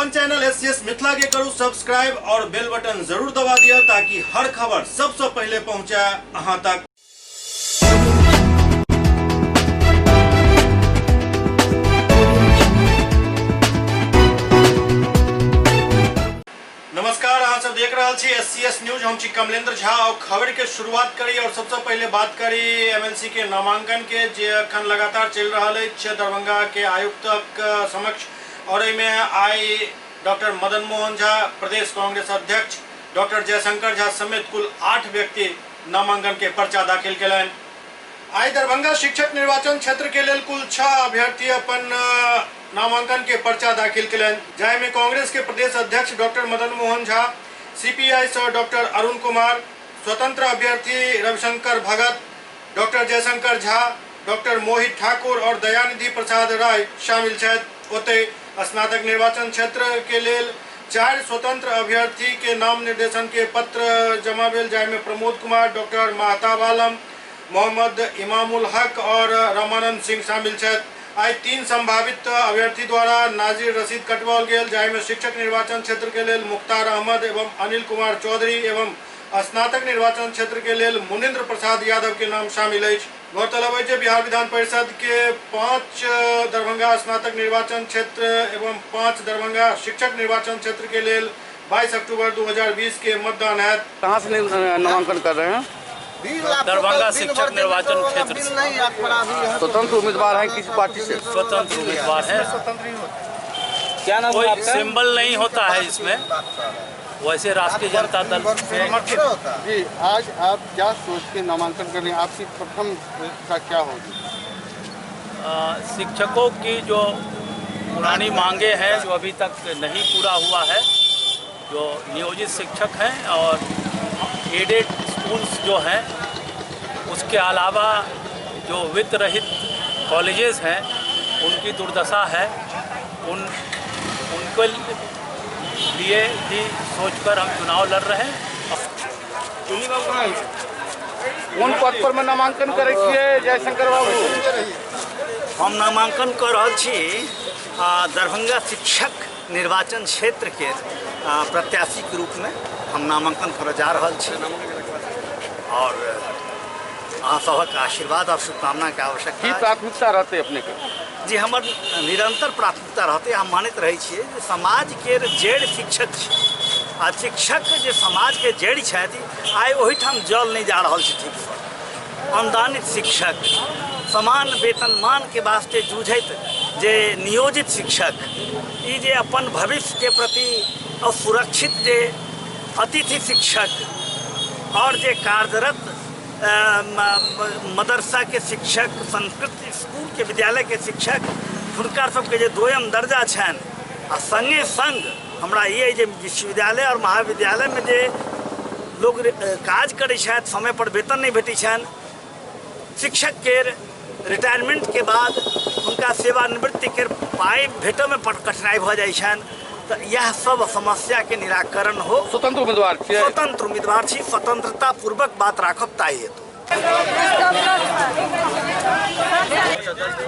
अपन channel SCS Mithila के करू subscribe और बेल बटन जरूर दबा दिया ताकि हर खबर सबसे पहले पहुंचे अहां तक। नमस्कार, अहाँ सब देख रहा छी एससीएस न्यूज। हम छी कमलेंद्र झा और खबर के शुरुआत करी और सबसे पहले बात करी एमएलसी के नामांकन के जे अखन लगातार चल रहा है दरभंगा के आयुक्तक समक्ष। और में आई डॉक्टर मदन मोहन झा, प्रदेश कांग्रेस अध्यक्ष डॉक्टर जयशंकर झा समेत कुल 8 व्यक्ति नामांकन के पर्चा दाखिल कलन। आई दरभंगा शिक्षक निर्वाचन क्षेत्र के लिए कुल 6 अभ्यर्थी अपन नामांकन के पर्चा दाखिल कलन, जाय में कांग्रेस के प्रदेश अध्यक्ष डॉक्टर मदन मोहन झा, सीपीआई से डॉक्टर अरुण कुमार, स्वतंत्र अभ्यर्थी रविशंकर भगत, डॉक्टर जयशंकर झा, डॉक्टर मोहित ठाकुर और दयानिधि प्रसाद राय शामिल छथि। ओते स्नातक निर्वाचन क्षेत्र के लिए 4 स्वतंत्र अभ्यर्थी के नाम निर्देशन के पत्र जमा भेल, जाय में प्रमोद कुमार, डॉक्टर महताब आलम, मोहम्मद इमामुल हक और रामानंद सिंह शामिल छथि। आज 3 संभावित अभ्यर्थी द्वारा नाजिर रसीद कटवाल गेल, जाय में शिक्षक निर्वाचन क्षेत्र के लिए मुख्तार अहमद एवं अनिल कुमार चौधरी एवं स्नातक निर्वाचन क्षेत्र के लिए मुनिंद्र प्रसाद यादव के नाम शामिल है। गौरतलब है कि बिहार विधान परिषद के 5 दरभंगा स्नातक निर्वाचन क्षेत्र एवं 5 दरभंगा शिक्षक निर्वाचन क्षेत्र के लिए 22 अक्टूबर 2020 के मतदान है। कहाँ से नामांकन कर रहे हैं? दरभंगा शिक्षक निर्वाचन क्षेत्र से। स्वतंत्र उम्मीदवार है किसी पार्टी से? स्वतंत्र उम्मीदवार है। क्या नाम? कोई सिंबल नहीं होता है इसमें, वैसे राष्ट्रीय जनता दल से। जी, आज आप क्या सोच के नामांकन कर रहे हैं? आपकी प्रथम इच्छा क्या होगी? शिक्षकों की जो पुरानी मांगे हैं जो अभी तक नहीं पूरा हुआ है, जो नियोजित शिक्षक हैं और एडेड स्कूल्स जो हैं, उसके अलावा जो वित्त रहित कॉलेजेस हैं उनकी दुर्दशा है। उनके लिए ही सोचकर हम चुनाव लड़ रहे हैं। कौन पद पर में नामांकन करे छिए जयशंकर बाबू? हम नामांकन कर रहा छी दरभंगा शिक्षक निर्वाचन क्षेत्र के प्रत्याशी के रूप में हम नामांकन कर जा रहा छी और अहाँ सबक आशीर्वाद और शुभकामना के आवश्यकता की प्राथमिकता रहते अपने के? जी, हमर निरंतर प्राथमिकता रहते। हम मानते रहे छिए जे समाज के जड़ शिक्षक आ शिक्षक जे समाज के जड़ छथि, आइ ओहिठाम जल नहीं जा रहा है ठीक से। अनुदानित शिक्षक समान वेतनमान के वास्ते जूझत जे नियोजित शिक्षक ई जे अपन भविष्य के प्रति असुरक्षित जे अतिथि शिक्षक और जे कार्यरत मदरसा के शिक्षक, संस्कृत स्कूल के विद्यालय के शिक्षक, हुनका सबके जे दोयम दर्जा छनि आ संगे संग हमरा ये जे विश्वविद्यालय और महाविद्यालय में जे लोग काज करै छथि, समय पर वेतन नहीं भेटै छनि, शिक्षक के रिटायरमेंट के बाद उनका सेवानिवृत्ति के पाई भेटय में कठिनाई भ जाइ छनि। तो यह सब समस्या के निराकरण हो। स्वतंत्र उम्मीदवार छिए? स्वतंत्र उम्मीदवार छी, स्वतंत्रता पूर्वक बात राखब ताई हेतु।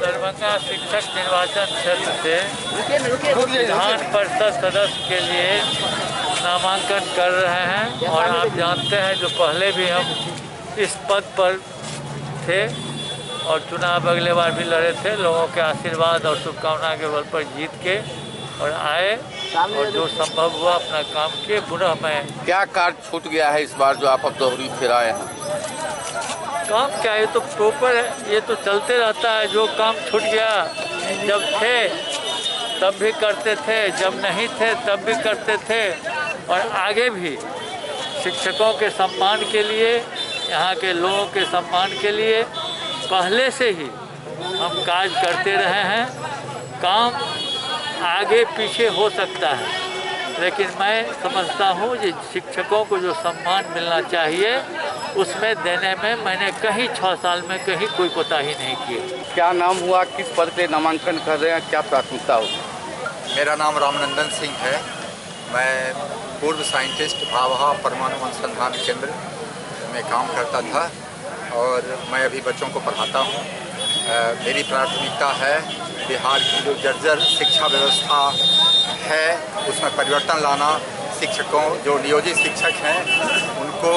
दरभंगा शिक्षक निर्वाचन क्षेत्र से विधान परिषद सदस्य के लिए नामांकन कर रहे हैं। और आप जानते हैं जो पहले भी हम इस पद पर थे और चुनाव अगले बार भी लड़े थे, लोगों के आशीर्वाद और शुभकामना के बल पर जीत के और आए और जो संभव हुआ अपना काम किए। पुनः मैं क्या कार्य छूट गया है इस बार जो आप अब दोहरी फिर आए हैं? काम क्या, ये तो प्रॉपर है, ये तो चलते रहता है। जो काम छूट गया, जब थे तब भी करते थे, जब नहीं थे तब भी करते थे और आगे भी शिक्षकों के सम्मान के लिए, यहाँ के लोगों के सम्मान के लिए पहले से ही हम काज करते रहे हैं। काम आगे पीछे हो सकता है, लेकिन मैं समझता हूँ कि शिक्षकों को जो सम्मान मिलना चाहिए उसमें देने में मैंने कहीं 6 साल में कहीं कोई कोताही नहीं की। क्या नाम हुआ, किस पद पे नामांकन कर रहे हैं, क्या प्राथमिकता होगी? मेरा नाम रामनंदन सिंह है। मैं पूर्व साइंटिस्ट भाभा परमाणु अनुसंधान केंद्र में काम करता था और मैं अभी बच्चों को पढ़ाता हूँ। मेरी प्राथमिकता है बिहार की जो जर्जर शिक्षा व्यवस्था है उसमें परिवर्तन लाना, शिक्षकों जो नियोजित शिक्षक हैं उनको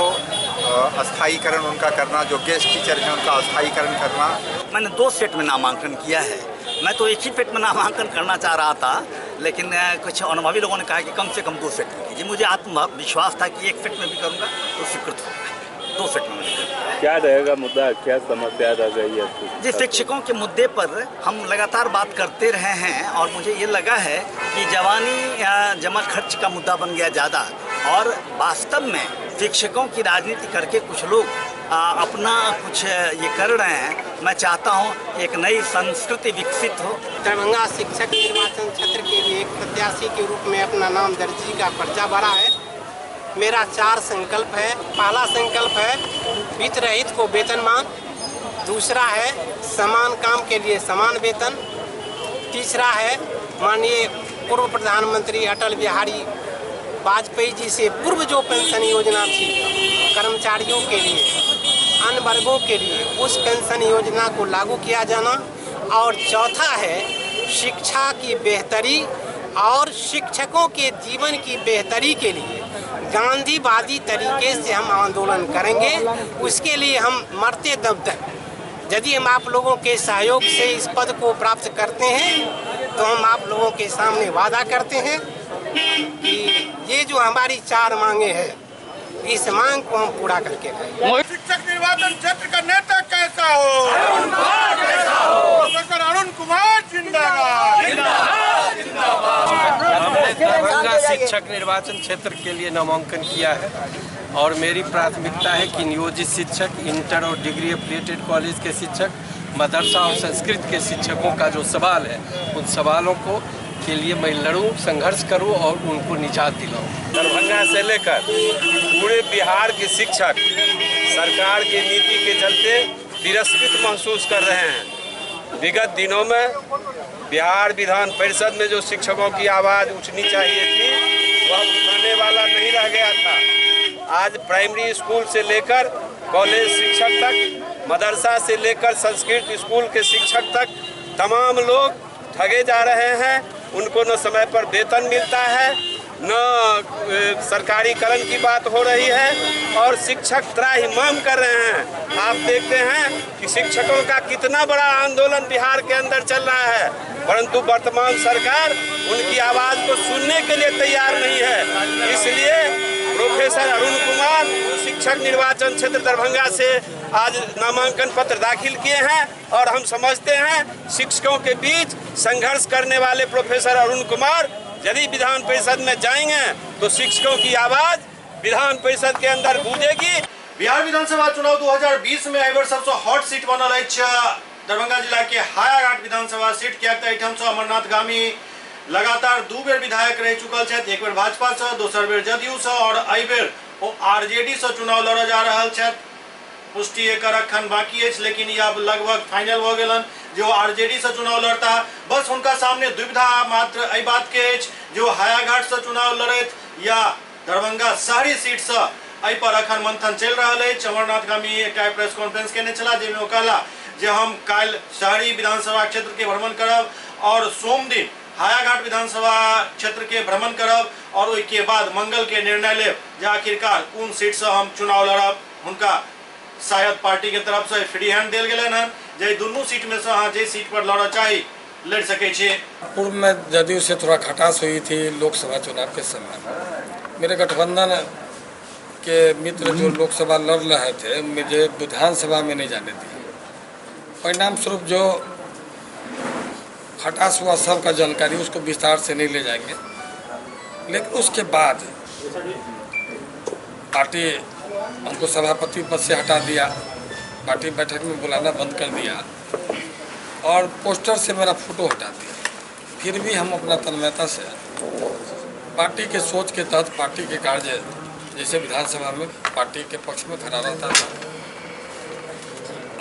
अस्थायीकरण उनका करना, जो गेस्ट टीचर हैं उनका अस्थायीकरण करना। मैंने 2 सेट में नामांकन किया है। मैं तो एक ही सेट में नामांकन करना चाह रहा था, लेकिन कुछ अनुभवी लोगों ने कहा कि कम से कम 2 सेट में कीजिए। मुझे आत्मविश्वास था कि 1 सेट में भी करूँगा तो स्वीकृत होगा। 2 सेट में मैंने क्या रहेगा मुद्दा, क्या समस्या रह गई है? जी, शिक्षकों के मुद्दे पर हम लगातार बात करते रहे हैं और मुझे ये लगा है कि जवानी जमा खर्च का मुद्दा बन गया ज़्यादा, और वास्तव में शिक्षकों की राजनीति करके कुछ लोग अपना कुछ ये कर रहे हैं। मैं चाहता हूँ कि एक नई संस्कृति विकसित हो। दरभंगा शिक्षक निर्वाचन क्षेत्र के लिए एक प्रत्याशी के रूप में अपना नाम दर्जी का पर्चा भरा है। मेरा 4 संकल्प है। पहला संकल्प है वित्त रहित को वेतनमान, दूसरा है समान काम के लिए समान वेतन, तीसरा है माननीय पूर्व प्रधानमंत्री अटल बिहारी वाजपेयी जी से पूर्व जो पेंशन योजना थी कर्मचारियों के लिए, अन्य वर्गों के लिए, उस पेंशन योजना को लागू किया जाना, और चौथा है शिक्षा की बेहतरी और शिक्षकों के जीवन की बेहतरी के लिए गांधीवादी तरीके से हम आंदोलन करेंगे। उसके लिए हम मरते दम तक, यदि हम आप लोगों के सहयोग से इस पद को प्राप्त करते हैं तो हम आप लोगों के सामने वादा करते हैं कि ये जो हमारी 4 मांगे हैं, इस मांग को हम पूरा करके रहेंगे। शिक्षक निर्वाचन क्षेत्र का नेता कैसा हो? प्रोफेसर अरुण कुमार जिंदाबाद। हमने दरभंगा शिक्षक निर्वाचन क्षेत्र के लिए नामांकन किया है और मेरी प्राथमिकता है कि नियोजित शिक्षक, इंटर और डिग्री एफिलिएटेड कॉलेज के शिक्षक, मदरसा और संस्कृत के शिक्षकों का जो सवाल है उन सवालों को के लिए मैं लड़ूं, संघर्ष करूं और उनको निजात दिलाऊं। दरभंगा से लेकर पूरे बिहार के शिक्षक सरकार की नीति के चलते तिरस्कृत महसूस कर रहे हैं। विगत दिनों में बिहार विधान परिषद में जो शिक्षकों की आवाज़ उठनी चाहिए थी वह उठाने वाला नहीं रह गया था। आज प्राइमरी स्कूल से लेकर कॉलेज शिक्षक तक, मदरसा से लेकर संस्कृत स्कूल के शिक्षक तक तमाम लोग ठगे जा रहे हैं। उनको न समय पर वेतन मिलता है, न सरकारीकरण की बात हो रही है और शिक्षक त्राहिमाम कर रहे हैं। आप देखते हैं कि शिक्षकों का कितना बड़ा आंदोलन बिहार के अंदर चल रहा है, परंतु वर्तमान सरकार उनकी आवाज़ को सुनने के लिए तैयार नहीं है। इसलिए प्रोफेसर अरुण कुमार शिक्षक निर्वाचन क्षेत्र दरभंगा से आज नामांकन पत्र दाखिल किए हैं और हम समझते हैं शिक्षकों के बीच संघर्ष करने वाले प्रोफेसर अरुण कुमार यदि विधान परिषद में जाएंगे तो शिक्षकों की आवाज विधान परिषद के अंदर गूंजेगी। बिहार विधानसभा चुनाव 2020 में एहि बेर सबसे हॉट सीट बनल अछि दरभंगा जिला के हायाघाट विधानसभा सीट। कियाक तऽ एहिठाम सँ अमरनाथ गामी लगातार 2 बेर विधायक रह चुकल छथि, एक बेर भाजपा से, दोसर बेर जदयू से और एहि बेर ओ आरजेडी से चुनाव लड़ऽ जा रहल छथि। पुष्टि एकर अखन बाकी है, लेकिन ये अब लगभग फाइनल हो गए जो आरजेडी से चुनाव लड़ता। बस उनका सामने दुविधा मात्र एहि बात के जो हायाघाट से चुनाव लड़त या दरभंगा शहरी सीट से, एहि पर अखन मंथन चल रहा है। अमरनाथ गामी एक प्रेस कॉन्फ्रेंस केने छला जेमे ओ कहला जे हम काल्हि शहरी विधानसभा क्षेत्र के भ्रमण करब और सोम दिन हायाघाट विधानसभा क्षेत्र के भ्रमण करब और ओहिके बाद मंगल के निर्णय लेब जे आखिरकार कौन सीट से हम चुनाव लड़ब। उनका शायद पार्टी के तरफ से फ्री हैंड दिल गए हैं जे दोनों सीट में से अहाँ जे सीट पर लड़ चाहिए लड़ सके छे। पूर्व में जदयू से थोड़ा खटास हुई थी लोकसभा चुनाव के समय। मेरे गठबंधन के मित्र जो लोकसभा लड़ रहे थे मुझे विधानसभा में नहीं जाने दिए। परिणाम स्वरूप जो खटास हुआ सबका जानकारी उसको विस्तार से नहीं ले जाएंगे, लेकिन उसके बाद पार्टी हमको सभापति पद से हटा दिया, पार्टी बैठक में बुलाना बंद कर दिया और पोस्टर से मेरा फोटो हटा दिया। फिर भी हम अपना तन्मयता से पार्टी के सोच के तहत पार्टी के कार्य जैसे विधानसभा में पार्टी के पक्ष में खड़ा रहता था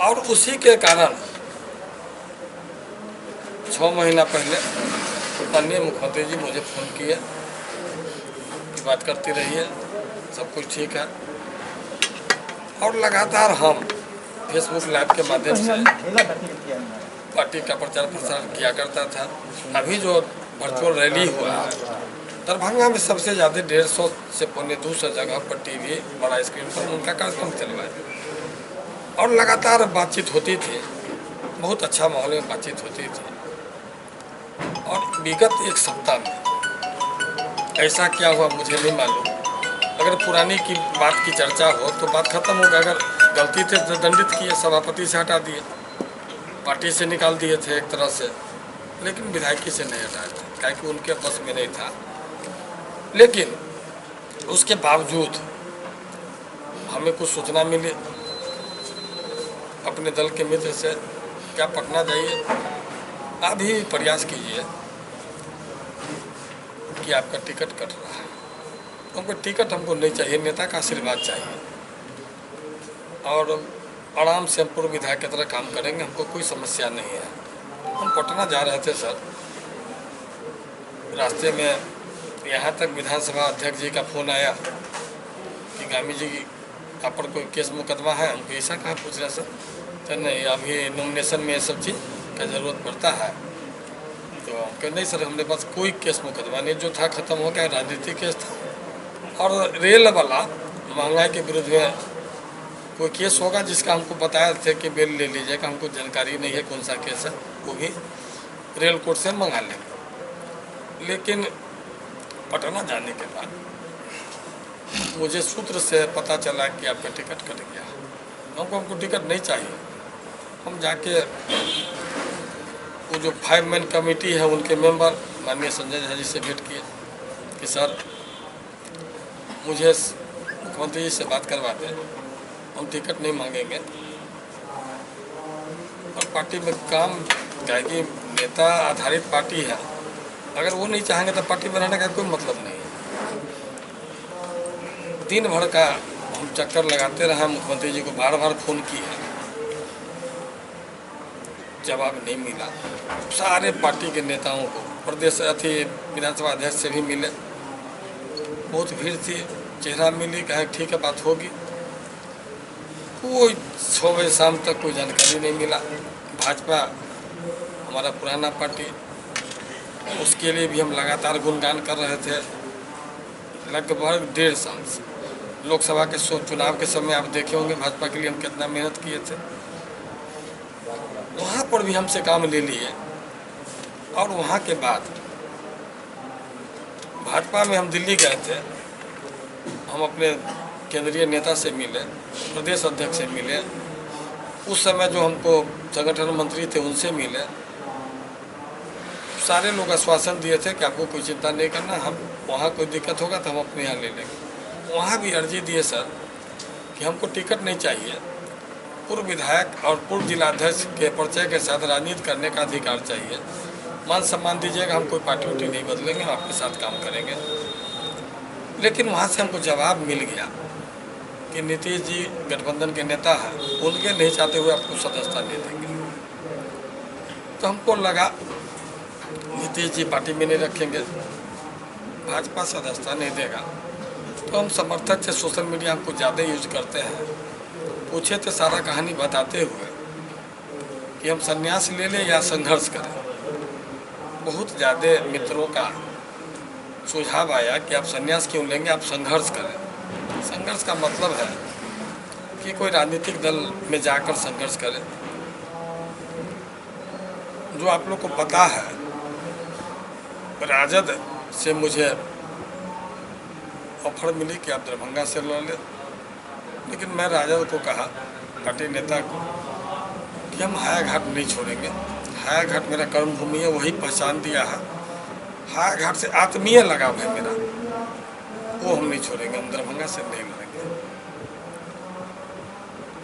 और उसी के कारण 6 महीना पहले माननीय मुख्यमंत्री जी मुझे फ़ोन किए कि बात करती रहिए, सब कुछ ठीक है। और लगातार हम फेसबुक लाइव के माध्यम से पार्टी का प्रचार प्रसार किया करता था। अभी जो वर्चुअल रैली हुआ दरभंगा में सबसे ज़्यादा 150 से 250 जगह पर टीवी बड़ा स्क्रीन पर उनका कार्यक्रम चलवाए और लगातार बातचीत होती थी, बहुत अच्छा माहौल में बातचीत होती थी। और विगत एक सप्ताह में ऐसा क्या हुआ मुझे नहीं मालूम। अगर पुरानी की बात की चर्चा हो तो बात खत्म होगी। अगर गलती थे तो दंडित किए, सभापति से हटा दिए, पार्टी से निकाल दिए थे एक तरह से, लेकिन विधायकी से नहीं हटाए थे, क्या कि उनके बस में नहीं था। लेकिन उसके बावजूद हमें कुछ सूचना मिली अपने दल के मित्र से, क्या पटना जाइए, आप भी प्रयास कीजिए कि आपका टिकट कट रहा है। हमको टिकट हमको नहीं चाहिए, नेता का आशीर्वाद चाहिए और आराम से हम पूर्व विधायक की तरह काम करेंगे, हमको कोई समस्या नहीं है। हम पटना जा रहे थे सर, रास्ते में यहाँ तक विधानसभा अध्यक्ष जी का फ़ोन आया कि गामी जी आप पर कोई केस मुकदमा है। हमको ऐसा कहाँ पूछ रहे सर? तो नहीं, अभी नॉमिनेशन में ये सब चीज़ का ज़रूरत पड़ता है। तो हम कहे नहीं सर, हमने पास कोई केस मुकदमा नहीं, जो था ख़त्म हो गया, राजनीतिक केस था। और रेल वाला महंगाई के विरुद्ध में कोई केस होगा जिसका हमको बताया थे कि बिल ले लीजिएगा, हमको जानकारी नहीं है कौन सा केस है, वो भी रेल कोर्ट से मंगा लेंगे। लेकिन पटना जाने के बाद मुझे सूत्र से पता चला कि आपका टिकट कट गया। हमको टिकट नहीं चाहिए। हम जाके वो जो 5 मैन कमेटी है उनके मेंबर माननीय संजय झा जी से भेंट किए कि सर मुझे मुख्यमंत्री जी से बात करवा दें, हम टिकट नहीं मांगेंगे। और पार्टी में काम, क्या कि नेता आधारित पार्टी है, अगर वो नहीं चाहेंगे तो पार्टी में रहने का कोई मतलब नहीं है। दिन भर का हम चक्कर लगाते रहे, मुख्यमंत्री जी को बार बार फ़ोन किया, जवाब नहीं मिला। सारे पार्टी के नेताओं को, प्रदेश विधानसभा अध्यक्ष से भी मिले, बहुत भीड़ थी, चेहरा मिली, कहा ठीक है बात होगी। कोई 6 बजे शाम तक कोई जानकारी नहीं मिला। भाजपा हमारा पुराना पार्टी, उसके लिए भी हम लगातार गुणगान कर रहे थे लगभग 1.5 साल से। लोकसभा के चुनाव के समय आप देखे होंगे भाजपा के लिए हम कितना मेहनत किए थे। वहाँ पर भी हमसे काम ले लिए और वहाँ के बाद भाजपा में हम दिल्ली गए थे। हम अपने केंद्रीय नेता से मिले, प्रदेश अध्यक्ष से मिले, उस समय जो हमको संगठन मंत्री थे उनसे मिले। सारे लोग आश्वासन दिए थे कि आपको कोई चिंता नहीं करना, हम वहाँ कोई दिक्कत होगा तो हम अपने यहाँ ले लेंगे। वहाँ भी अर्जी दिए सर कि हमको टिकट नहीं चाहिए, पूर्व विधायक और पूर्व जिलाध्यक्ष के परिचय के साथ राजनीति करने का अधिकार चाहिए, मान सम्मान दीजिएगा, हम कोई पार्टी उटी नहीं बदलेंगे, आपके साथ काम करेंगे। लेकिन वहाँ से हमको जवाब मिल गया कि नीतीश जी गठबंधन के नेता हैं, उनके नहीं चाहते हुए आपको सदस्यता नहीं देंगे। तो हमको लगा नीतीश जी पार्टी में नहीं रखेंगे, भाजपा सदस्यता नहीं देगा, तो हम समर्थक से सोशल मीडिया हमको ज़्यादा यूज करते हैं। पूछे थे सारा कहानी बताते हुए कि हम संन्यास ले लें या संघर्ष करें। बहुत ज़्यादा मित्रों का सुझाव आया कि आप संन्यास क्यों लेंगे, आप संघर्ष करें। संघर्ष का मतलब है कि कोई राजनीतिक दल में जाकर संघर्ष करें। जो आप लोग को पता है, राजद से मुझे ऑफर मिली कि आप दरभंगा से लड़ लें, लेकिन मैं राजद को कहा, पार्टी नेता को, कि हम हायाघाट नहीं छोड़ेंगे। हायाघाट मेरा कर्म भूमि है, वही पहचान दिया है। हायाघाट से आत्मीय लगाव है मेरा, वो हम नहीं छोड़ेंगे, हम दरभंगा से नहीं लड़ेंगे।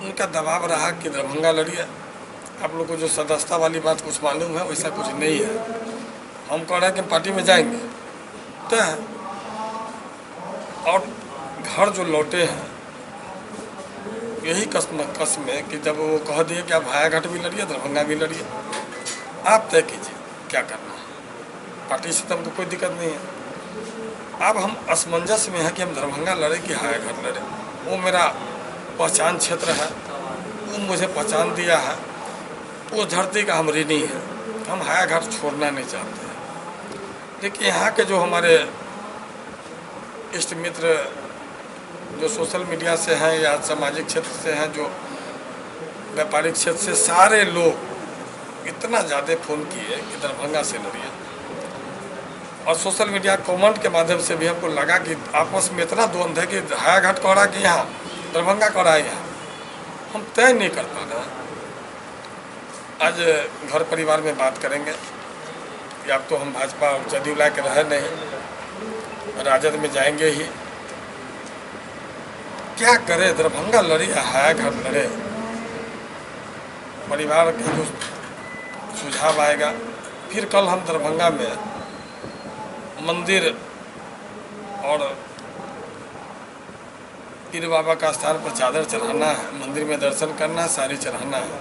उनका दबाव रहा कि दरभंगा लड़िए। आप लोग को जो सदस्यता वाली बात कुछ मालूम है, वैसा कुछ नहीं है। हम कह रहे हैं कि पार्टी में जाएंगे तो है। और घर जो लौटे हैं, यही कसम है कि जब वो कह दिए कि आप हायाघाट भी लड़िए, दरभंगा भी लड़िए, आप तय कीजिए क्या करना है। पार्टी से तो हमको कोई दिक्कत नहीं है। अब हम असमंजस में हैं कि हम दरभंगा लड़े कि हायाघाट लड़े। वो मेरा पहचान क्षेत्र है, वो मुझे पहचान दिया है, वो धरती का हम ऋणी है। हम हायाघाट छोड़ना नहीं चाहते हैं। लेकिन यहाँ के जो हमारे इष्ट मित्र जो सोशल मीडिया से हैं या सामाजिक क्षेत्र से हैं, जो व्यापारिक क्षेत्र से, सारे लोग इतना ज़्यादा फ़ोन किए कि दरभंगा से लड़िए। और सोशल मीडिया कमेंट के माध्यम से भी हमको लगा कि आपस में इतना द्वंद्व है कि हायाघाट कह रहा कि यहाँ, दरभंगा कह रहा है यहाँ, हम तय नहीं कर पा रहे हैं। आज घर परिवार में बात करेंगे कि अब तो हम भाजपा और जदयू ला के रहे नहीं, राजद में जाएंगे ही। क्या करे, दरभंगा लड़े या हायाघाट लड़े, परिवार का जो सुझाव आएगा। फिर कल हम दरभंगा में मंदिर और पीर बाबा का स्थान पर चादर चढ़ाना है, मंदिर में दर्शन करना है, साड़ी चढ़ाना है।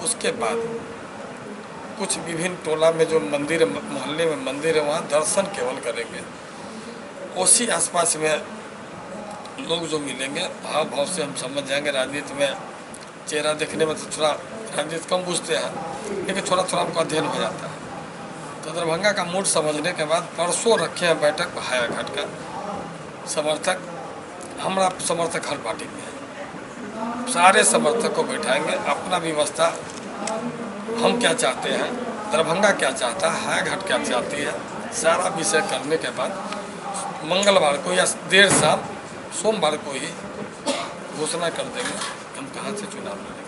उसके बाद कुछ विभिन्न टोला में जो मंदिर, मोहल्ले में मंदिर है, वहाँ दर्शन केवल करेंगे। उसी आसपास में लोग जो मिलेंगे, भाव भाव से हम समझ जाएंगे। राजनीति में चेहरा देखने में तो थोड़ा राजनीति कम पूछते हैं, लेकिन थोड़ा थोड़ा हमको अध्ययन हो जाता है। तो दरभंगा का मूड समझने के बाद परसों रखे हैं बैठक हायाघाट का। समर्थक, हमारा समर्थक हर पार्टी में है, सारे समर्थक को बैठाएंगे, अपना व्यवस्था, हम क्या चाहते हैं, दरभंगा क्या चाहता है, हायाघाट क्या चाहती है, सारा विषय करने के बाद मंगलवार को या देर शाम सोमवार को ही घोषणा कर देंगे हम कहाँ से चुनाव लड़ेंगे।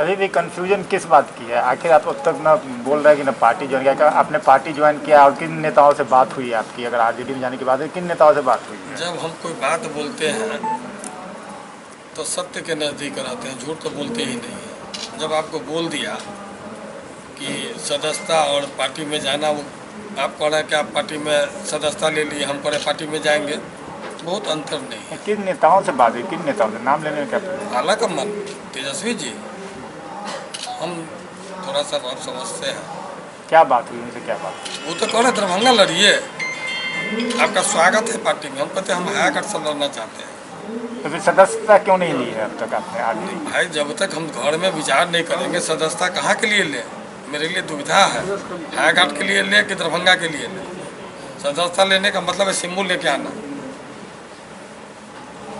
अभी भी कंफ्यूजन किस बात की है? आखिर आप अब तक ना बोल रहे हैं कि ना पार्टी ज्वाइन किया, आपने पार्टी ज्वाइन किया और किन नेताओं से बात हुई है आपकी? अगर आरजेडी में जाने की बात है, किन नेताओं से बात हुई है? जब हम कोई बात बोलते हैं तो सत्य के नज़दीक रहते हैं, झूठ तो बोलते ही नहीं है। जब आपको बोल दिया कि सदस्यता और पार्टी में जाना, वो आप कह रहे हैं कि आप पार्टी में सदस्यता ले लिए, हम कह रहे पार्टी में जाएंगे, बहुत अंतर नहीं है। किन नेताओं से बात हुई, किन नेताओं से? नाम लेने में क्या? आलाकमान, तेजस्वी जी, हम थोड़ा सा आप समझते हैं। क्या बात हुई उनसे, क्या बात? वो तो कह रहे दरभंगा लड़िए, आपका स्वागत है पार्टी में। हम कहते हम हायाघाट से लड़ना चाहते हैं। तो फिर सदस्यता क्यों नहीं ली है अब तक आपने आरजेडी? भाई, जब तक हम घर में विचार नहीं करेंगे, सदस्यता कहाँ के लिए लें? मेरे लिए दुविधा है, हायाघाट के लिए लें कि दरभंगा के लिए लें? सदस्यता लेने का मतलब है सिम्बल लेके आना।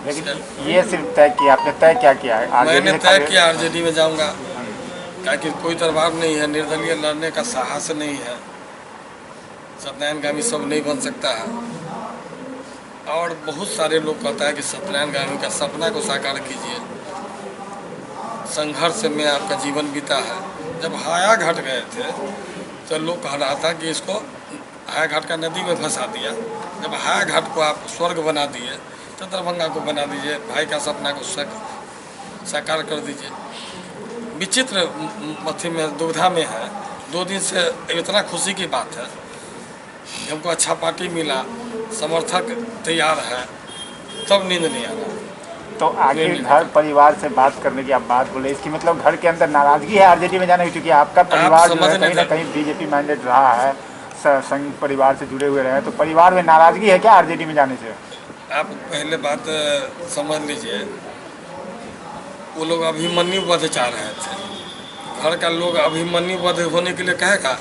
लेकिन ये सिर्फ तय किया आपने, तय क्या किया है? मैंने तय किया आरजेडी में जाऊंगा, क्या कि कोई दरबार नहीं है, निर्दलीय लड़ने का साहस नहीं है, सत्यनारायणगामी सब नहीं बन सकता है। और बहुत सारे लोग कहता है कि सत्यनारायणगामी का सपना को साकार कीजिए। संघर्ष में आपका जीवन बीता है। जब हायाघाट गए थे तो लोग कह रहा था कि इसको हायाघाट का नदी में फंसा दिया। जब हायाघाट को आप स्वर्ग बना दिए तो दरभंगा को बना दीजिए, भाई का सपना को साकार कर दीजिए। विचित्र मथी में, दुविधा में है। 2 दिन से इतना खुशी की बात है, हमको अच्छा पार्टी मिला, समर्थक तैयार है, तब नींद नहीं आ रहा। तो आगे घर परिवार से बात करने की आप बात बोले, इसकी मतलब घर के अंदर नाराजगी है आरजेडी में जाने की? क्योंकि आपका परिवार जो है कहीं ना कहीं बीजेपी माइंडेड रहा है, संघ परिवार से जुड़े हुए रहे, तो परिवार में नाराजगी है क्या आरजेडी में जाने से? आप पहले बात समझ लीजिए, वो लोग अभिमन्यु वध चाह रहे थे। घर का लोग अभिमन्यु वध होने के लिए कहेगा,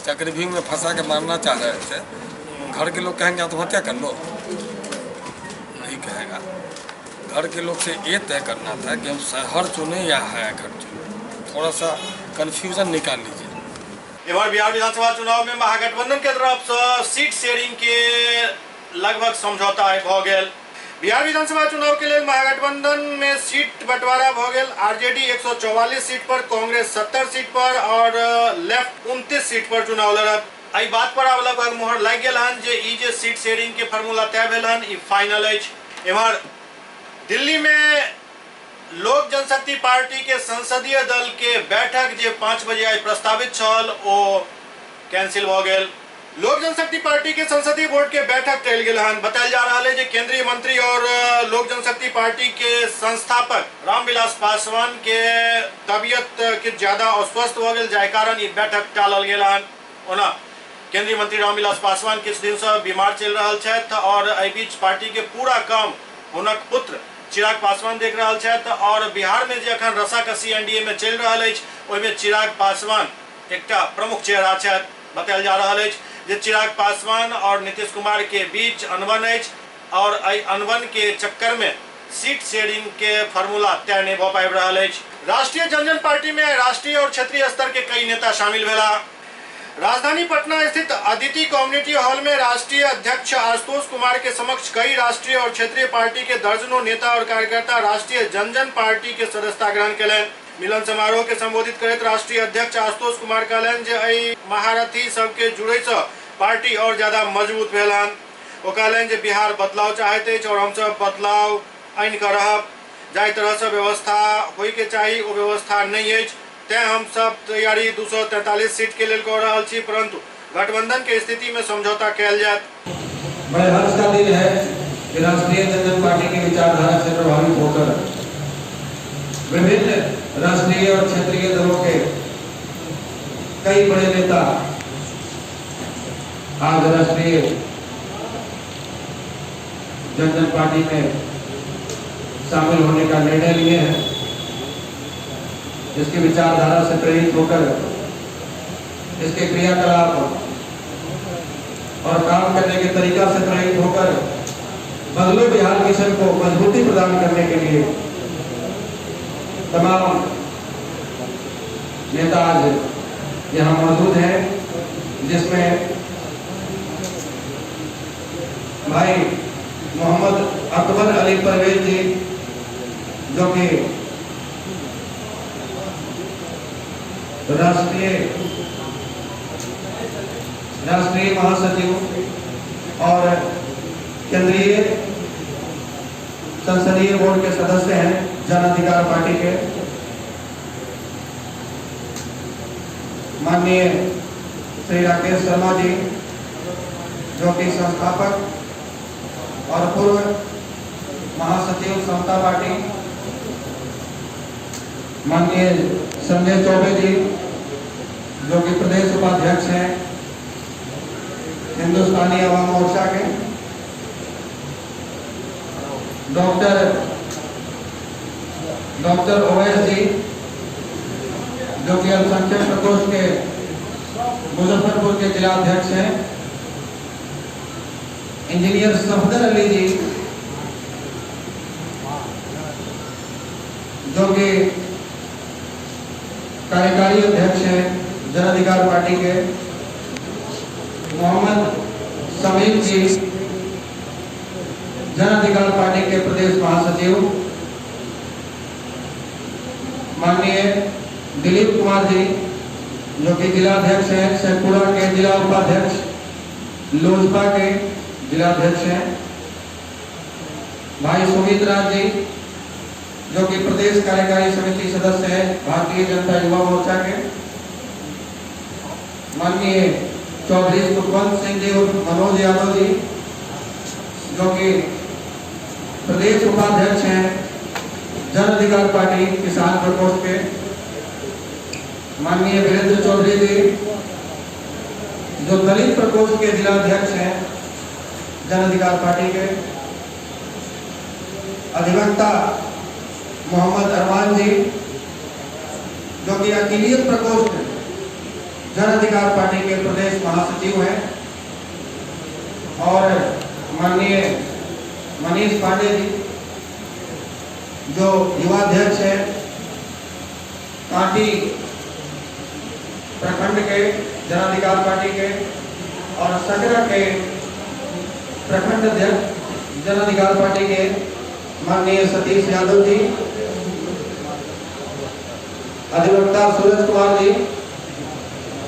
चक्रव्यूह में फंसा के मारना चाह रहे थे। घर के लोग कहेंगे आत्महत्या कर लो, नहीं कहेगा। घर के लोग से ये तय करना था कि हम शहर चुने या हायाघाट चुने। थोड़ा सा कन्फ्यूजन निकाल लीजिए। इधर बिहार विधानसभा चुनाव में महागठबंधन के तरफ से सीट शेयरिंग के लगभग समझौता भ गेल। बिहार विधानसभा चुनाव के लिए महागठबंधन में सीट बंटवारा भ गेल। आरजेडी 144 सीट पर, कांग्रेस 70 सीट पर और लेफ्ट 29 सीट पर चुनाव लड़त। आई बात पर अब लगभग मोहर लग गेल हन जे ई जे सीट शेयरिंग के फार्मूला तय भेल हन, ई फाइनल अछि। इधर दिल्ली में लोक जनशक्ति पार्टी के संसदीय दल के बैठक जे 5 बजे आज प्रस्तावित छल ओ कैंसिल भ गेल। लोक जनशक्ति पार्टी के संसदीय बोर्ड के बैठक टल गेल हन। बताया जा रहा है कि केंद्रीय मंत्री और लोक जनशक्ति पार्टी के संस्थापक रामविलास पासवान के तबियत के ज्यादा अस्वस्थ हो गए, जाय कारण ई बैठक टालल गेल हन। ओना केंद्रीय मंत्री रामविलास पासवान किछु दिन से बीमार चल रहा छथि और एहि बीच पार्टी के पूरा काम हुनक पुत्र चिराग पासवान देख रहा छथि। और बिहार में जे अखन रसाकसी एनडीए में चल रहा अछि, ओहिमे चिराग पासवान एकटा प्रमुख चेहरा छथि। बतायल जा रहा है जे चिराग पासवान और नीतीश कुमार के बीच अनबन है और अनबन के चक्कर में सीट शेयरिंग के फार्मूला तय नहीं भ पाबि रहल अछि। राष्ट्रीय जनजन पार्टी में राष्ट्रीय और क्षेत्रीय स्तर के कई नेता शामिल भेला। राजधानी पटना स्थित अदिति कम्युनिटी हॉल में राष्ट्रीय अध्यक्ष आशुतोष कुमार के समक्ष कई राष्ट्रीय और क्षेत्रीय पार्टी के दर्जनों नेता और कार्यकर्ता राष्ट्रीय जनजन पार्टी के सदस्यता ग्रहण कयलनि। मिलन समारोह के संबोधित करते राष्ट्रीय अध्यक्ष आशुतोष कुमार कहलनि जे एहि महारथी सबके जुड़े से पार्टी और ज्यादा मजबूत भेलनि। ओ कहलनि जे बिहार बदलाव चाहैत अछि और हमसब बदलाव आनि कऽ रहब। जाहि तरह से व्यवस्था होय के चाही ओ व्यवस्था नहीं अछि, तैं हम सब तैयारी 243 सीट के लेल कऽ रहल छी, परंतु गठबंधन के स्थिति में समझौता कयल जायत। बड़े हर्ष का दिन है कि राष्ट्रीय जनजन पार्टी की विचारधारा से प्रभावित होकर विभिन्न राष्ट्रीय और क्षेत्रीय दलों के कई बड़े नेता आज राष्ट्रीय जनजन पार्टी में शामिल होने का निर्णय लिए हैं। इसकी विचारधारा से प्रेरित होकर इसके क्रियाकलाप और काम करने के तरीका से प्रेरित होकर बदलो बिहार मिशन को मजबूती प्रदान करने के लिए तमाम नेता आज यहाँ मौजूद हैं, जिसमें भाई मोहम्मद अकबर अली परवेज जी जो कि राष्ट्रीय महासचिव और केंद्रीय संसदीय बोर्ड के सदस्य हैं जन अधिकार पार्टी के। माननीय श्री राकेश शर्मा जी जो कि संस्थापक और पूर्व महासचिव समता पार्टी। माननीय संजय चौबे जी जो कि प्रदेश उपाध्यक्ष हैं हिंदुस्तानी अवाम मोर्चा के। डॉक्टर ओवैस जी जो कि अल्पसंख्यक प्रकोष्ठ के मुजफ्फरपुर के जिलाध्यक्ष हैं। इंजीनियर सफदर अली जी जो कि कार्यकारी अध्यक्ष हैं जन अधिकार पार्टी के। मोहम्मद समीम जी जन अधिकार पार्टी के प्रदेश महासचिव। माननीय दिलीप कुमार जी जो कि जिलाध्यक्ष हैं शेखपुरा के, जिला उपाध्यक्ष लोजपा के जिलाध्यक्ष हैं। भाई सुमित राज जी जो कि प्रदेश कार्यकारी समिति सदस्य हैं भारतीय जनता युवा मोर्चा के। माननीय चौधरी सुखवंत सिंह जी और मनोज यादव जी जो कि प्रदेश उपाध्यक्ष हैं जन अधिकार पार्टी किसान प्रकोष्ठ के। माननीय वीरेंद्र चौधरी जी जो दलित प्रकोष्ठ के जिलाध्यक्ष हैं जन अधिकार पार्टी के। अधिवक्ता मोहम्मद अरमान जी जो कि अकीलियत प्रकोष्ठ जन अधिकार पार्टी के प्रदेश महासचिव हैं। और माननीय मनीष पांडे जी जो युवाध्यक्ष हैं कांटी प्रखंड के जन अधिकार पार्टी के। और सकरा के प्रखंड अध्यक्ष जन अधिकार पार्टी के माननीय सतीश यादव जी। अधिवक्ता सूरज कुमार जी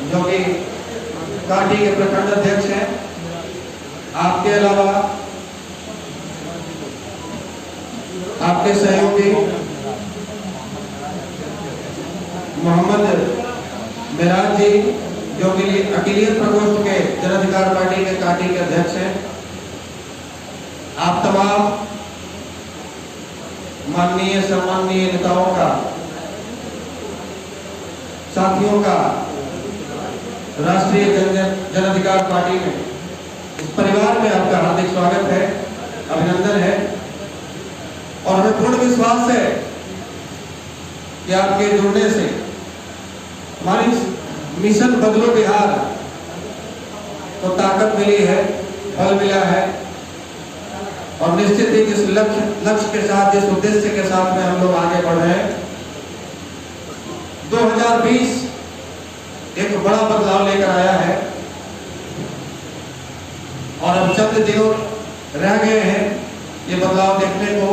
जो कि कांटी के प्रखंड अध्यक्ष हैं। आपके अलावा आपके सहयोगी मोहम्मद मिराज जी जो कि अकीलियत प्रकोष्ठ के जन अधिकार पार्टी के कांटी के अध्यक्ष हैं। आप तमाम माननीय सम्माननीय नेताओं का, साथियों का राष्ट्रीय जन अधिकार पार्टी में इस परिवार में आपका हार्दिक स्वागत है, अभिनंदन है। और हमें पूर्ण विश्वास है कि आपके जुड़ने से हमारी मिशन बदलो बिहार तो ताकत मिली है, फल मिला है। और निश्चित ही जिस लक्ष्य के साथ, जिस उद्देश्य के साथ में हम लोग आगे बढ़ रहे हैं, 2020 एक बड़ा बदलाव लेकर आया है और अब चंद दिनों रह गए हैं ये बदलाव देखने को।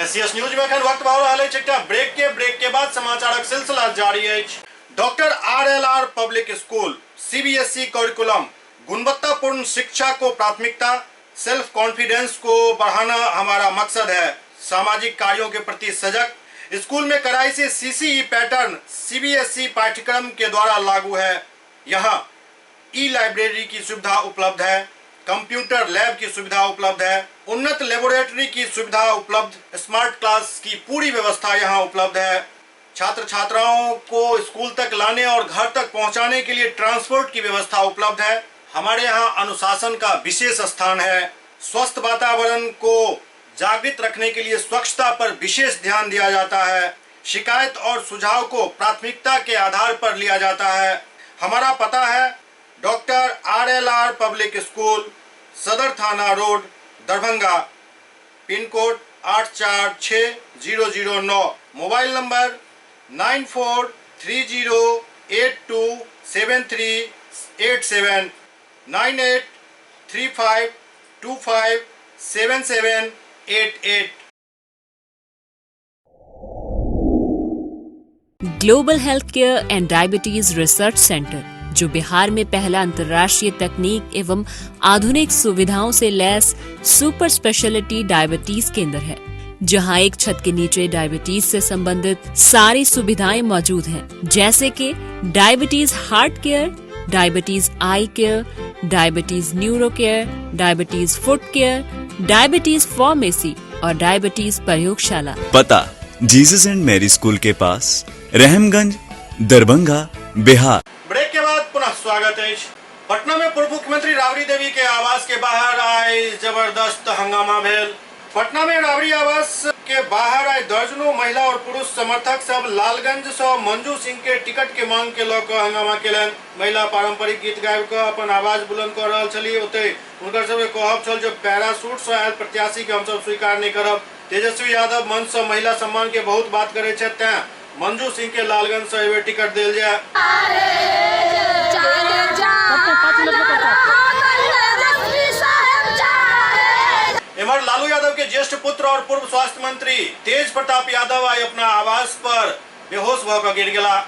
एससीएस न्यूज में अखन वक्त भाव रहा चिट्टा ब्रेक के बाद समाचारक सिलसिला जारी है। Doctor RLR public school CBSE curriculum गुणवत्तापूर्ण शिक्षा को प्राथमिकता, सेल्फ कॉन्फिडेंस को बढ़ाना हमारा मकसद है। सामाजिक कार्यों के प्रति सजग। स्कूल में कड़ाई से CCE पैटर्न CBSE पाठ्यक्रम के द्वारा लागू है। यहाँ लाइब्रेरी की सुविधा उपलब्ध है, कंप्यूटर लैब की सुविधा उपलब्ध है, उन्नत लेबोरेटरी की सुविधा उपलब्ध, स्मार्ट क्लास की पूरी व्यवस्था यहाँ उपलब्ध है। छात्र छात्राओं को स्कूल तक लाने और घर तक पहुँचाने के लिए ट्रांसपोर्ट की व्यवस्था उपलब्ध है। हमारे यहाँ अनुशासन का विशेष स्थान है। स्वस्थ वातावरण को जागृत रखने के लिए स्वच्छता पर विशेष ध्यान दिया जाता है। शिकायत और सुझाव को प्राथमिकता के आधार पर लिया जाता है। हमारा पता है डॉक्टर RLR पब्लिक स्कूल, सदर थाना road, Darbhanga, pin code 846009, mobile number 9430827387, 9835257788। Global health care and diabetes research centre, जो बिहार में पहला अंतर्राष्ट्रीय तकनीक एवं आधुनिक सुविधाओं से लैस सुपर स्पेशलिटी डायबिटीज केंद्र है, जहां एक छत के नीचे डायबिटीज से संबंधित सारी सुविधाएं मौजूद हैं, जैसे कि diabetes heart care, diabetes eye care, diabetes neuro care, diabetes foot care, diabetes pharmacy और डायबिटीज प्रयोगशाला। पता जीसस एंड मैरी स्कूल के पास, रहमगंज, दरभंगा, बिहार। ब्रेक के बाद पुनः स्वागत है। पटना में पूर्व मुख्यमंत्री राबड़ी देवी के आवास के बाहर आए जबरदस्त हंगामा भेल। पटना में राबड़ी आवास के बाहर आए दर्जनों महिला और पुरुष समर्थक सब लालगंज से मंजू सिंह के टिकट के मांग के लऽ हंगामा केलन। महिला पारंपरिक गीत गाबि कऽ अपन आवाज बुलंद कर रहल छली। ओते हुनकर सबके कहब छल जे पैरासूट से आयल प्रत्याशी के हम सब स्वीकार नहीं करब। तेजस्वी यादव मंच से महिला सम्मान के बहुत बात करे छथि, तें मंजू सिंह के लालगंज से एबे टिकट देल जाए। इमर लालू यादव के ज्येष्ठ पुत्र और पूर्व स्वास्थ्य मंत्री तेज प्रताप यादव आई अपना आवास पर बेहोश भऽ गिर गेला।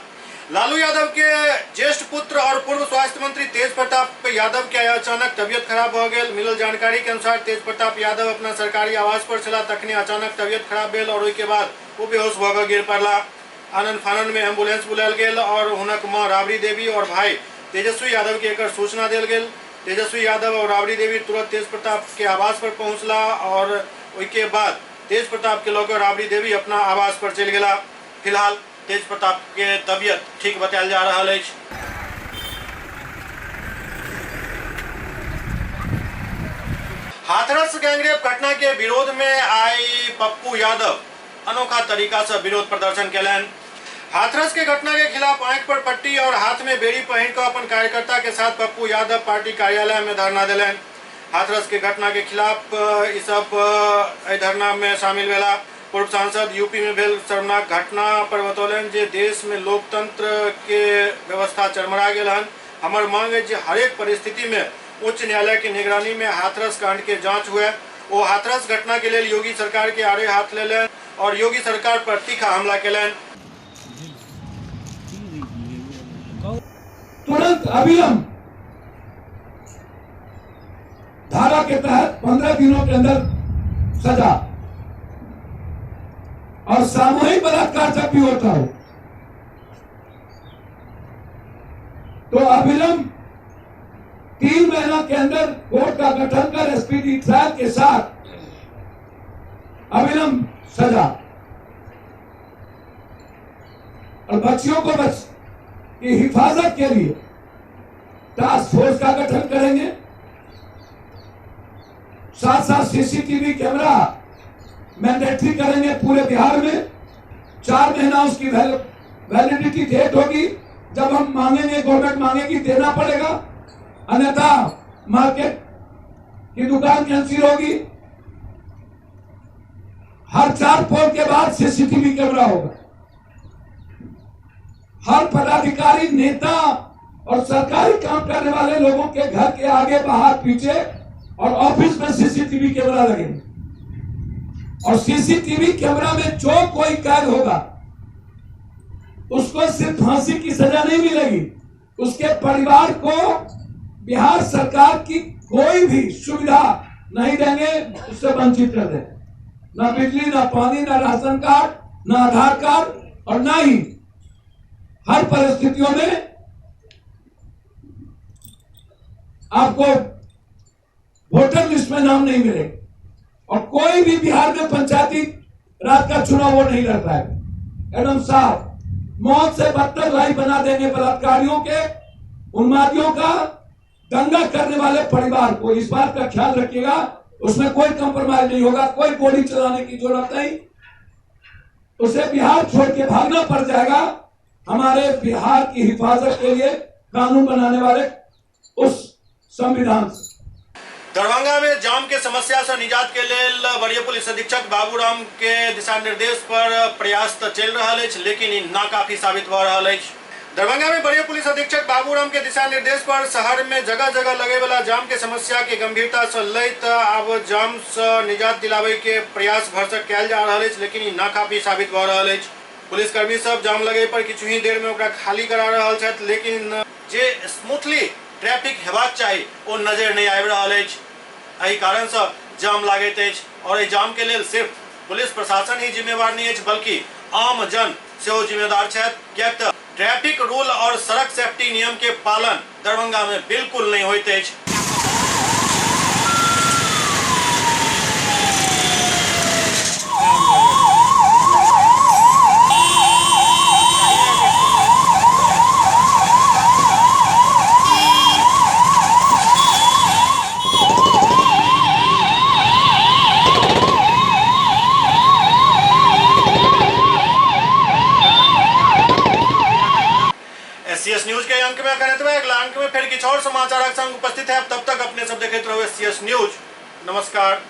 लालू यादव के ज्येष्ठ पुत्र और पूर्व स्वास्थ्य मंत्री तेज प्रताप यादव के अचानक तबियत खराब भऽ गेल। मिलल जानकारी के अनुसार तेज प्रताप यादव अपना सरकारी आवास पर छला, तखने अचानक तबियत खराब भेल और ओहि के बाद वो बेहोश भऽ गिर पड़ला। आनंद फानन में एम्बुलेंस बुलायल गेल और हुनक मां राबड़ी देवी और भाई तेजस्वी यादव के एकर सूचना देल गेल। तेजस्वी यादव और राबड़ी देवी तुरंत तेज प्रताप के आवास पर पहुंचला और उसके बाद तेज प्रताप के लोग राबड़ी देवी अपना आवास पर चल गेला। फिलहाल तेज प्रताप के तबियत ठीक बतायल जा रहा है। हाथरस गैंगरेप घटना के विरोध में आई पप्पू यादव अनोखा तरीका से विरोध प्रदर्शन कैलन। हाथरस के घटना के खिलाफ आंख पर पट्टी और हाथ में बेड़ी पहन कर अपन कार्यकर्ता के साथ पप्पू यादव पार्टी कार्यालय में धरना दिलन। हाथरस के घटना के खिलाफ इस सब धरना में शामिल भेला। पूर्व सांसद यूपी में भेल शर्मनाक घटना पर बतौलन जे देश में लोकतंत्र के व्यवस्था चरमरा गेल हन। हमर मांग है जे हरेक परिस्थिति में उच्च न्यायालय की निगरानी में हाथरस कांड के जांच हुए। वो हाथरस घटना के लिए योगी सरकार के आड़े हाथ लेलन और योगी सरकार पर तीखा हमला केलन। तुरंत अविलंब धारा के तहत 15 दिनों के अंदर सजा और सामूहिक बलात्कार जब भी होता हो तो अविलंब 3 महीना के अंदर कोर्ट का गठन कर स्पीडी ट्रायल के साथ अविलंब सजा और बच्चियों को की हिफाजत के लिए टास्क फोर्स का गठन करेंगे। साथ साथ सीसीटीवी कैमरा मैंडेटरी करेंगे पूरे बिहार में। 4 महीना उसकी वैलिडिटी डेट होगी। जब हम मांगेंगे, गवर्नमेंट मांगेगी, देना पड़ेगा, अन्यथा मार्केट की दुकान कैंसिल होगी। हर 4 पोल के बाद सीसीटीवी कैमरा होगा। हर पदाधिकारी, नेता और सरकारी काम करने वाले लोगों के घर के आगे, बाहर, पीछे और ऑफिस में सीसीटीवी कैमरा लगेंगे। और सीसीटीवी कैमरा में जो कोई कैद होगा उसको सिर्फ फांसी की सजा नहीं मिलेगी, उसके परिवार को बिहार सरकार की कोई भी सुविधा नहीं देंगे, उससे वंचित कर देंगे। ना बिजली, ना पानी, ना राशन कार्ड, ना आधार कार्ड और ना ही हर परिस्थितियों में आपको वोटर लिस्ट में नाम नहीं मिलेगा। और कोई भी बिहार में पंचायती राज का चुनाव वो नहीं लड़ पाएगा। एकदम साफ, मौत से बदतर लाइफ बना देंगे बलात्कारियों के, उन्मादियों का, दंगा करने वाले परिवार को। इस बात का ख्याल रखिएगा, उसमें कोई कंप्रोमाइज नहीं होगा, कोई गोली चलाने की जरूरत नहीं। उसे बिहार छोड़ के भागना पड़ जाएगा। हमारे बिहार की हिफाजत के लिए कानून बनाने वाले उस संविधान से। दरभंगा में जाम के समस्या से निजात के लिए वरीय पुलिस अधीक्षक बाबूराम के दिशा निर्देश पर प्रयास तो चल रहा है, लेकिन इ नाकाफी साबित हो रहा है। दरभंगा में वरीय पुलिस अधीक्षक बाबूराम के दिशा निर्देश पर शहर में जगह जगह लगे वाला जाम के समस्या के गंभीरता से लैत अब जाम से निजात दिलावे के प्रयास भरसक कल जा रहा है, लेकिन इ नाकाफी साबित हो रहा है। पुलिसकर्मी सब जाम लगे पर किछु ही देर में ओकरा खाली करा रहा है, लेकिन जे स्मूथली ट्रैफिक हेबाक चाहिए वो नजर नहीं आबि रहा है। एहि कारण से जाम लागैत अछि और एहि जाम के लिए सिर्फ पुलिस प्रशासन ही जिम्मेवार नहीं है, बल्कि आम जन से जिम्मेदार छथि, कियाक तऽ ट्रैफिक रूल और सड़क सेफ्टी नियम के पालन दरभंगा में बिल्कुल नहीं होइत अछि। एससीएस न्यूज के अंक में अगला अंक में फिर कुछ और समाचार संग उपस्थित है। तब तक अपने सब देखते रहो एससीएस न्यूज। नमस्कार।